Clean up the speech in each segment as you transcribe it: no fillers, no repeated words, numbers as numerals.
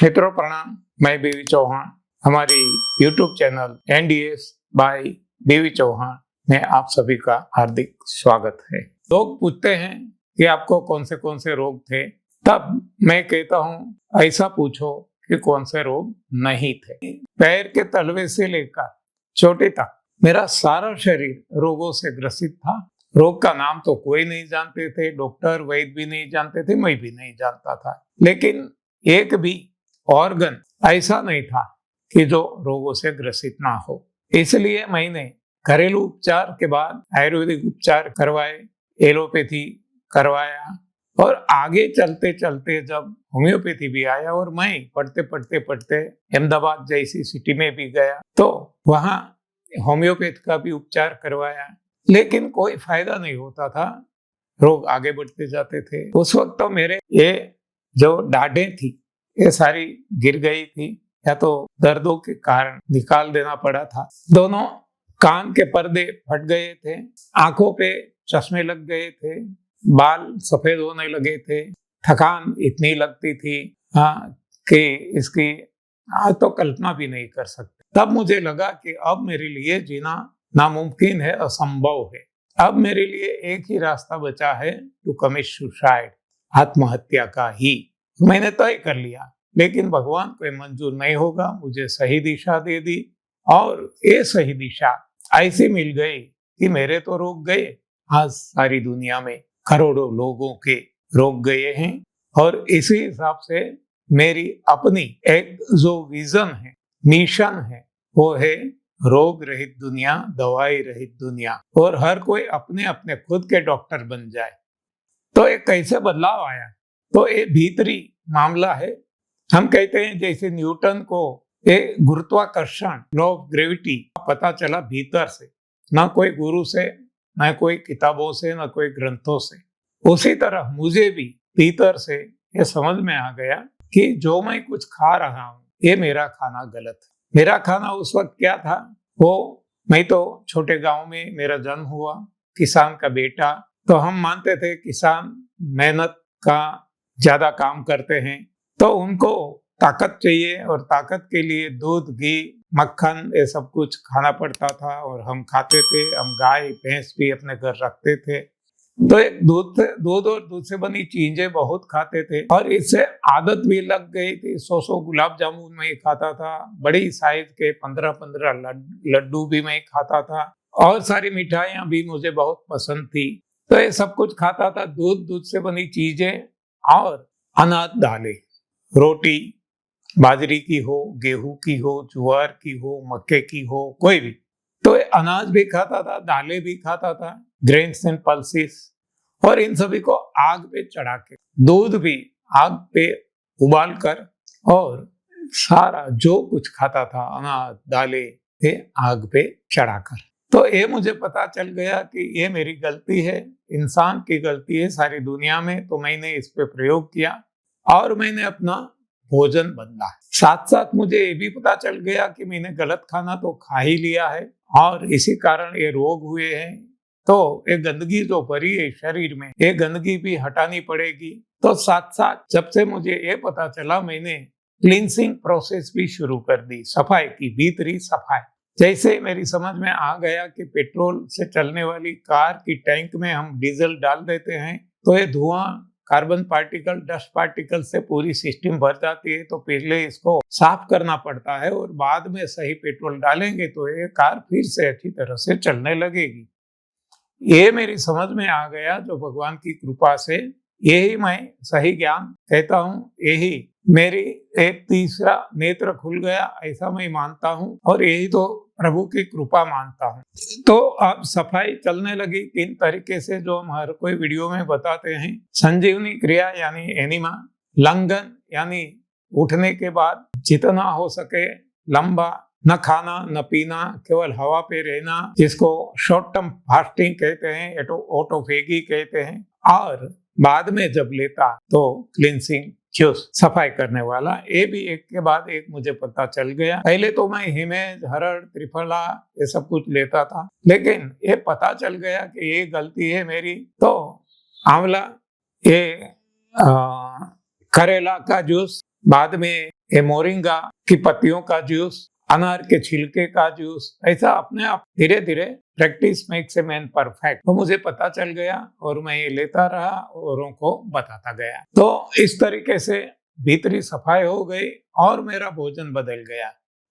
मित्रों प्रणाम, मैं बीवी चौहान। हमारी YouTube चैनल NDS बाय बीवी चौहान में आप सभी का हार्दिक स्वागत है। लोग पूछते हैं कि आपको कौन से रोग थे, तब मैं कहता हूँ ऐसा पूछो कि कौन से रोग नहीं थे। पैर के तलवे से लेकर चोटी तक मेरा सारा शरीर रोगों से ग्रसित था। रोग का नाम तो कोई नहीं जानते थे, डॉक्टर वैद्य भी नहीं जानते थे, मैं भी नहीं जानता था। लेकिन एक भी ऑर्गन ऐसा नहीं था कि जो रोगों से ग्रसित ना हो। इसलिए मैंने घरेलू उपचार के बाद आयुर्वेदिक उपचार करवाए, एलोपैथी करवाया और आगे चलते चलते जब होम्योपैथी भी आया और मैं पढ़ते अहमदाबाद जैसी सिटी में भी गया तो वहाँ होम्योपैथ का भी उपचार करवाया, लेकिन कोई फायदा नहीं होता था। रोग आगे बढ़ते जाते थे। उस वक्त तो मेरे ये जो दाढ़ें थी ये सारी गिर गई थी, या तो दर्दों के कारण निकाल देना पड़ा था। दोनों कान के पर्दे फट गए थे, आंखों पे चश्मे लग गए थे, बाल सफेद होने लगे थे, थकान इतनी लगती थी कि इसकी आज तो कल्पना भी नहीं कर सकते। तब मुझे लगा कि अब मेरे लिए जीना नामुमकिन है, असंभव है। अब मेरे लिए एक ही रास्ता बचा है, टू कमिट सुसाइड, आत्महत्या का ही। मैंने तय कर लिया, लेकिन भगवान को मंजूर नहीं होगा। मुझे सही दिशा दे दी और ये सही दिशा ऐसी मिल गई कि मेरे तो रोग गए, आज सारी दुनिया में करोड़ों लोगों के रोग गए हैं। और इसी हिसाब से मेरी अपनी एक जो विजन है, मिशन है, वो है रोग रहित दुनिया, दवाई रहित दुनिया, और हर कोई अपने अपने खुद के डॉक्टर बन जाए। तो एक कैसे बदलाव आया, तो ये भीतरी मामला है। हम कहते हैं जैसे न्यूटन को ये गुरुत्वाकर्षण, लॉ ऑफ ग्रेविटी पता चला भीतर से, ना कोई गुरु से, ना कोई किताबों से, ना कोई ग्रंथों से। उसी तरह मुझे भी भीतर से ये समझ में आ गया कि जो मैं कुछ खा रहा हूँ ये मेरा खाना गलत है। मेरा खाना उस वक्त क्या था, वो मैं तो छोटे गांव में मेरा जन्म हुआ, किसान का बेटा। तो हम मानते थे किसान मेहनत का ज्यादा काम करते हैं तो उनको ताकत चाहिए, और ताकत के लिए दूध, घी, मक्खन ये सब कुछ खाना पड़ता था और हम खाते थे। हम गाय भैंस भी अपने घर रखते थे, तो एक दूध और दूध से बनी चीजें बहुत खाते थे और इससे आदत भी लग गई थी। 100 गुलाब जामुन मैं खाता था, बड़ी साइज के 15 लड्डू भी मैं खाता था, और सारी मिठाइयाँ भी मुझे बहुत पसंद थी। तो ये सब कुछ खाता था, दूध से बनी चीजें और अनाज दालें, रोटी बाजरी की हो, गेहूं की हो, ज्वार की हो, मक्के की हो, कोई भी। तो अनाज भी खाता था, दालें भी खाता था, ग्रेन्स एंड पल्सेस, और इन सभी को आग पे चढ़ा के, दूध भी आग पे उबाल कर, और सारा जो कुछ खाता था अनाज दालें ये आग पे चढ़ाकर। तो ये मुझे पता चल गया कि ये मेरी गलती है, इंसान की गलती है सारी दुनिया में। तो मैंने इस पे प्रयोग किया और मैंने अपना भोजन बदला। साथ साथ मुझे ये भी पता चल गया कि मैंने गलत खाना तो खा ही लिया है और इसी कारण ये रोग हुए हैं। तो ये गंदगी जो भरी है शरीर में, ये गंदगी भी हटानी पड़ेगी। तो साथ साथ जब से मुझे ये पता चला, मैंने क्लींसिंग प्रोसेस भी शुरू कर दी, सफाई की, भीतरी सफाई। जैसे मेरी समझ में आ गया कि पेट्रोल से चलने वाली कार की टैंक में हम डीजल डाल देते हैं तो ये धुआं, कार्बन पार्टिकल, डस्ट पार्टिकल से पूरी सिस्टम भर जाती है। तो पहले इसको साफ करना पड़ता है और बाद में सही पेट्रोल डालेंगे तो ये कार फिर से अच्छी तरह से चलने लगेगी। ये मेरी समझ में आ गया, जो भगवान की कृपा से। यही मैं सही ज्ञान कहता हूँ, यही मेरी एक तीसरा नेत्र खुल गया, ऐसा मैं मानता हूँ, और यही तो प्रभु की कृपा मानता हूँ। तो अब सफाई चलने लगी 3 तरीके से, जो हम हर कोई वीडियो में बताते हैं। संजीवनी क्रिया यानी एनिमा, लंघन यानी उठने के बाद जितना हो सके लंबा, न खाना न पीना, केवल हवा पे रहना, जिसको शॉर्ट टर्म फास्टिंग कहते हैं, ऑटोफेगी कहते हैं। और बाद में जब लेता तो क्लींसिंग जूस, सफाई करने वाला। ये भी एक के बाद एक मुझे पता चल गया। पहले तो मैं हिमेज, हरड़, त्रिफला ये सब कुछ लेता था, लेकिन ये पता चल गया कि ये गलती है मेरी। तो आंवला, ये करेला का जूस, बाद में ये मोरिंगा की पत्तियों का जूस, अनार के छिलके का जूस, ऐसा अपने आप धीरे धीरे practice makes a man perfect, तो मुझे पता चल गया और मैं ये लेता रहा, औरों को बताता गया। तो इस तरीके से भीतरी सफाई हो गई और मेरा भोजन बदल गया।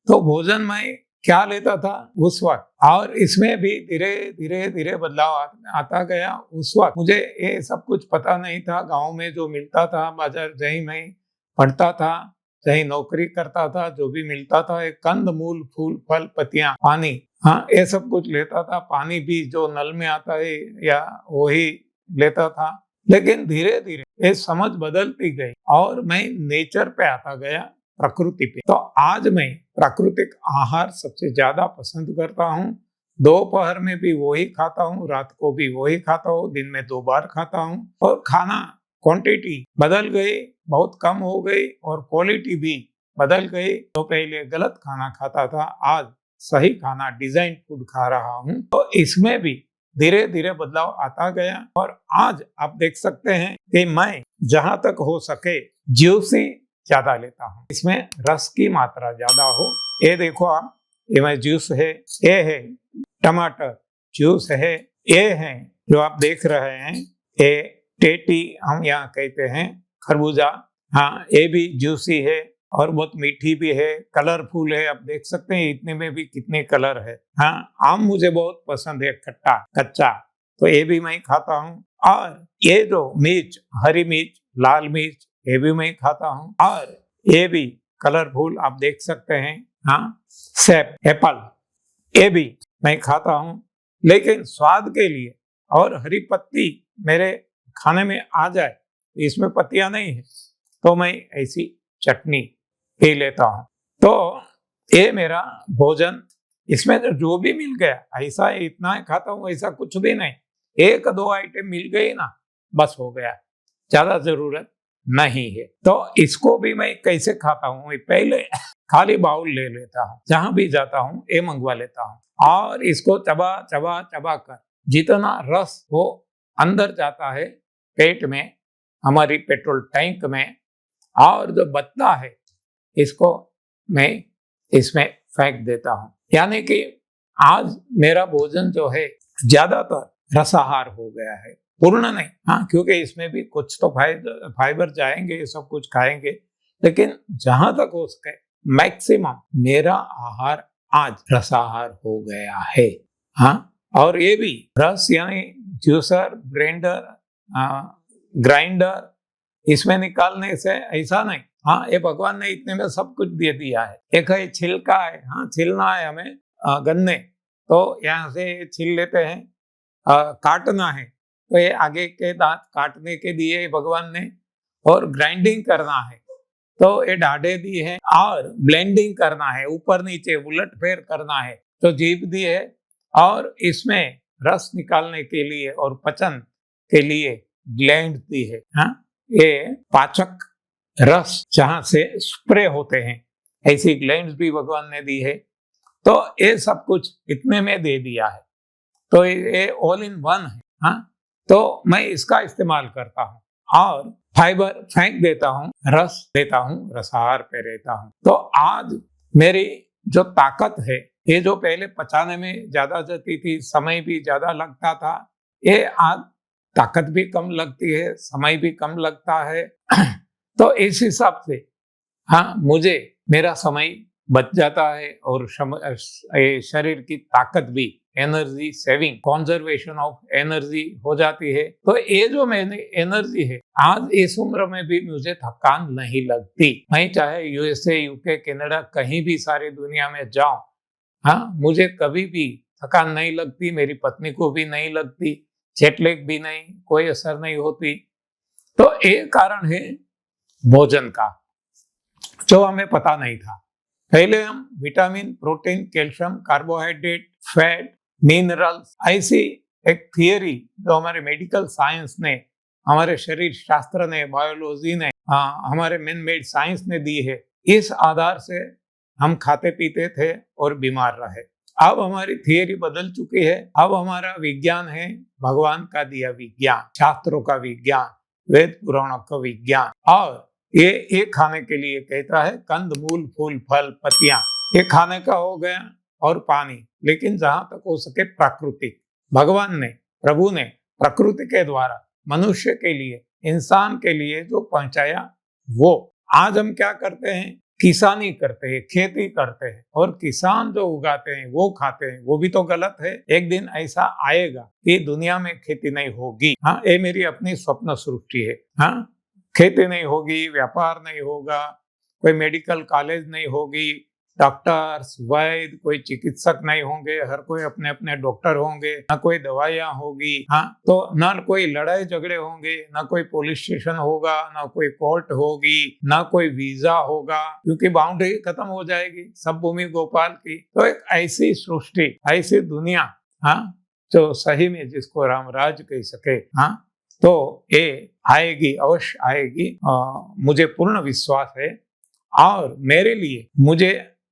तो भोजन मैं क्या लेता था उस वक्त, और इसमें भी धीरे धीरे धीरे बदलाव आता गया। उस वक्त मुझे ये सब कुछ पता नहीं था। गांव में जो मिलता था, बाजार जहीं मैं पढ़ता था, चाहे नौकरी करता था, जो भी मिलता था, एक कंद मूल फूल फल पत्तियां पानी, हाँ ये सब कुछ लेता था। पानी भी जो नल में आता है या वही लेता था। लेकिन धीरे धीरे ये समझ बदलती गई और मैं नेचर पे आता गया, प्रकृति पे। तो आज मैं प्राकृतिक आहार सबसे ज्यादा पसंद करता हूँ। दोपहर में भी वही खाता हूँ, रात को भी वही खाता हूँ, दिन में 2 बार खाता हूँ। और खाना क्वांटिटी बदल गई, बहुत कम हो गई, और क्वालिटी भी बदल गई। तो पहले गलत खाना खाता था, आज सही खाना डिजाइन फूड खा रहा हूँ। तो इसमें भी धीरे धीरे बदलाव आता गया और आज आप देख सकते हैं कि मैं जहां तक हो सके जूसी ज्यादा लेता हूँ, इसमें रस की मात्रा ज्यादा हो। ये देखो आप, ये मैं जूस है, ये है टमाटर जूस है, ये है जो आप देख रहे हैं, ये टेटी हम यहाँ कहते हैं, खरबूजा, हाँ ये भी जूसी है और बहुत मीठी भी है, कलरफुल है। आप देख सकते हैं इतने में भी कितने कलर है। हाँ, आम मुझे बहुत पसंद है, खट्टा कच्चा, तो ये भी मैं खाता हूँ। और ये जो मिर्च, हरी मिर्च, लाल मिर्च, ये भी मैं खाता हूँ। और ये भी कलरफुल आप देख सकते हैं, हाँ सेब, एप्पल, ये भी मैं खाता हूँ। लेकिन स्वाद के लिए, और हरी पत्ती मेरे खाने में आ जाए, इसमें पत्तियां नहीं है, तो मैं ऐसी चटनी पी लेता हूँ। तो ये मेरा भोजन, इसमें जो भी मिल गया, ऐसा इतना खाता हूँ ऐसा कुछ भी नहीं। 1-2 आइटम मिल गई ना, बस हो गया, ज्यादा जरूरत नहीं है। तो इसको भी मैं कैसे खाता हूँ, पहले खाली बाउल ले लेता हूँ, जहां भी जाता हूँ ये मंगवा लेता हूँ, और इसको चबा चबा चबा कर जितना रस वो अंदर जाता है पेट में, हमारी पेट्रोल टैंक में, और जो बचता है इसको मैं इसमें फेंक देता हूँ। यानी कि आज मेरा भोजन जो है ज्यादातर रसाहार हो गया है, पूर्ण नहीं, हाँ क्योंकि इसमें भी कुछ तो फाइबर जाएंगे, सब कुछ खाएंगे, लेकिन जहां तक हो सके मैक्सिमम मेरा आहार आज रसाहार हो गया है। हाँ, और ये भी रस यानी जूसर, ब्लेंडर, ग्राइंडर, इसमें निकालने से ऐसा नहीं, हाँ ये भगवान ने इतने में सब कुछ दे दिया है। एक है छिलका है, हाँ छिलना है हमें गन्ने, तो यहाँ से छिल लेते हैं। काटना है तो ये आगे के दांत काटने के दिए भगवान ने, और ग्राइंडिंग करना है तो ये डाढ़े दिए है, और ब्लेंडिंग करना है, ऊपर नीचे उलट फेर करना है तो जीभ दी है, और इसमें रस निकालने के लिए और पचन के लिए ग्लैंड दी है। हाँ, ये पाचक रस जहां से स्प्रे होते हैं, ऐसी ग्लैंड्स भी भगवान ने दी है। तो ये सब कुछ इतने में दे दिया है, तो ये ऑल इन वन है। हाँ, तो मैं इसका इस्तेमाल करता हूँ और फाइबर फेंक देता हूँ, रस देता हूँ, रसाहार पे रहता हूँ। तो आज मेरी जो ताकत है, ये जो पहले पचाने में ज्यादा जाती थी, समय भी ज्यादा लगता था, ये आज ताकत भी कम लगती है, समय भी कम लगता है। तो इस हिसाब से हाँ, मुझे मेरा समय बच जाता है और शरीर की ताकत भी, energy saving, conservation of energy हो जाती है। तो ये जो मैंने एनर्जी है, आज इस उम्र में भी मुझे थकान नहीं लगती। मैं चाहे यूएसए, यूके, कनाडा, कहीं भी सारी दुनिया में जाऊं, हाँ मुझे कभी भी थकान नहीं लगती, मेरी पत्नी को भी नहीं लगती, जेटलैग भी नहीं, कोई असर नहीं होती। तो एक कारण है भोजन का, जो हमें पता नहीं था। पहले हम vitamin, protein, calcium, carbohydrate, fat, minerals, ऐसी एक थियरी जो हमारे मेडिकल साइंस ने, हमारे शरीर शास्त्र ने, बायोलॉजी ने, हमारे मैन मेड साइंस ने दी है, इस आधार से हम खाते पीते थे और बीमार रहे। अब हमारी थियरी बदल चुकी है। अब हमारा विज्ञान है भगवान का दिया विज्ञान, शास्त्रों का विज्ञान, वेद पुराणों का विज्ञान, और ये खाने के लिए कहता है, कंद मूल फूल फल पत्तियां, ये खाने का हो गया, और पानी। लेकिन जहां तक हो सके प्राकृतिक, भगवान ने, प्रभु ने प्रकृति के द्वारा मनुष्य के लिए, इंसान के लिए जो पहुंचाया, वो आज हम क्या करते हैं, किसानी करते हैं, खेती करते हैं, और किसान जो उगाते हैं वो खाते हैं, वो भी तो गलत है। एक दिन ऐसा आएगा कि दुनिया में खेती नहीं होगी। हाँ, ये मेरी अपनी स्वप्न सृष्टि है। हाँ, खेती नहीं होगी, व्यापार नहीं होगा, कोई मेडिकल कॉलेज नहीं होगी, डॉक्टर्स वैद्य कोई चिकित्सक नहीं होंगे, हर कोई अपने अपने डॉक्टर होंगे, ना कोई दवाइयां होगी। हाँ, तो ना कोई लड़ाई झगड़े होंगे, ना कोई पुलिस स्टेशन होगा, ना कोई कोर्ट होगी, ना कोई वीजा होगा, क्योंकि बाउंड्री खत्म हो जाएगी सब भूमि गोपाल की। तो एक ऐसी सृष्टि, ऐसी दुनिया, हाँ, जो सही में जिसको राम राज कह सके, हाँ, तो ये आएगी, अवश्य आएगी। मुझे पूर्ण विश्वास है। और मेरे लिए, मुझे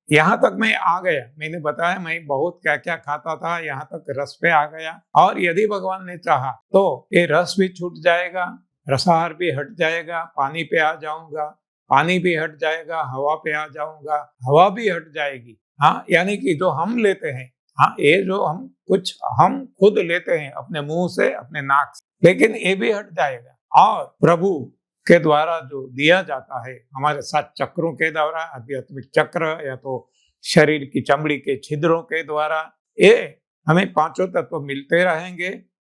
यहाँ तक मैं आ गया, मैंने बताया मैं बहुत क्या क्या खाता था, यहाँ तक रस पे आ गया। और यदि भगवान ने चाहा तो ये रस भी छूट जाएगा, रसाहार भी हट जाएगा, पानी पे आ जाऊंगा, पानी भी हट जाएगा, हवा पे आ जाऊंगा, हवा भी हट जाएगी। हाँ, यानी कि जो हम लेते हैं, हाँ, ये जो हम खुद लेते हैं अपने मुंह से, अपने नाक से, लेकिन ये भी हट जाएगा। और प्रभु के द्वारा जो दिया जाता है, हमारे 7 चक्रों के द्वारा, आध्यात्मिक चक्र या तो शरीर की चमड़ी के छिद्रों के द्वारा, ये हमें 5 तत्व मिलते रहेंगे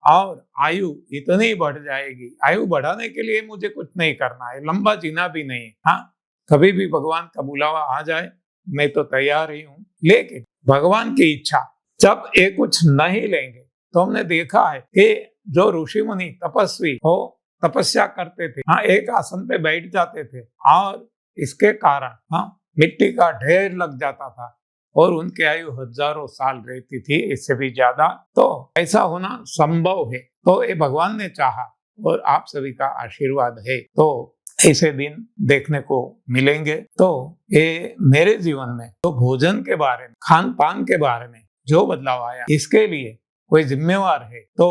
और आयु इतनी बढ़ जाएगी। आयु बढ़ाने के लिए मुझे कुछ नहीं करना है, लंबा जीना भी नहीं। हाँ, कभी भी भगवान का बुलावा आ जाए मैं तो तैयार ही हूँ। लेकिन भगवान की इच्छा, जब ये कुछ नहीं लेंगे, तो हमने देखा है कि जो ऋषि मुनि तपस्वी हो तपस्या करते थे, हाँ, एक आसन पे बैठ जाते थे और इसके कारण, हाँ, मिट्टी का ढेर लग जाता था और उनकी आयु हजारों साल रहती थी, इससे भी ज्यादा। तो ऐसा होना संभव है, तो ये भगवान ने चाहा और आप सभी का आशीर्वाद है, तो ऐसे दिन देखने को मिलेंगे। तो ये मेरे जीवन में तो भोजन के बारे में, खान पान के बारे में जो बदलाव आया, इसके लिए कोई जिम्मेवार है तो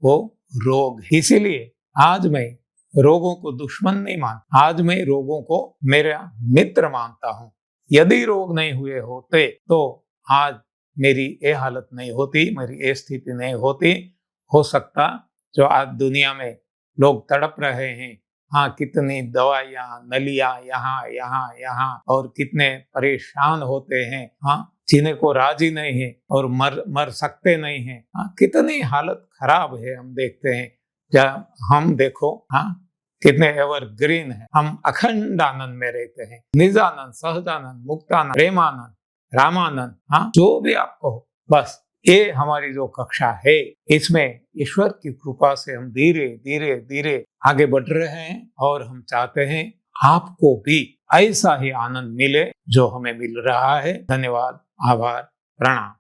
वो रोग। इसीलिए आज मैं रोगों को दुश्मन नहीं मानता, आज मैं रोगों को मेरा मित्र मानता हूँ। यदि रोग नहीं हुए होते तो आज मेरी ये हालत नहीं होती, मेरी ये स्थिति नहीं होती। हो सकता जो आज दुनिया में लोग तड़प रहे हैं, हाँ, कितनी दवाइयाँ नलियाँ यहाँ यहाँ यहाँ, और कितने परेशान होते हैं, हाँ, जीने को राजी नहीं है और मर सकते नहीं हैं। हाँ, कितनी हालत खराब है हम देखते हैं। जब हम देखो, हाँ, कितने एवरग्रीन है, हम अखंड आनंद में रहते हैं, निजानंद, सहजानंद, मुक्तानंद, प्रेमानंद, रामानंद, हाँ, जो भी आपको हो, बस ये हमारी जो कक्षा है, इसमें ईश्वर की कृपा से हम धीरे धीरे धीरे आगे बढ़ रहे हैं और हम चाहते हैं आपको भी ऐसा ही आनंद मिले जो हमें मिल रहा है। धन्यवाद, आभार, प्रणाम।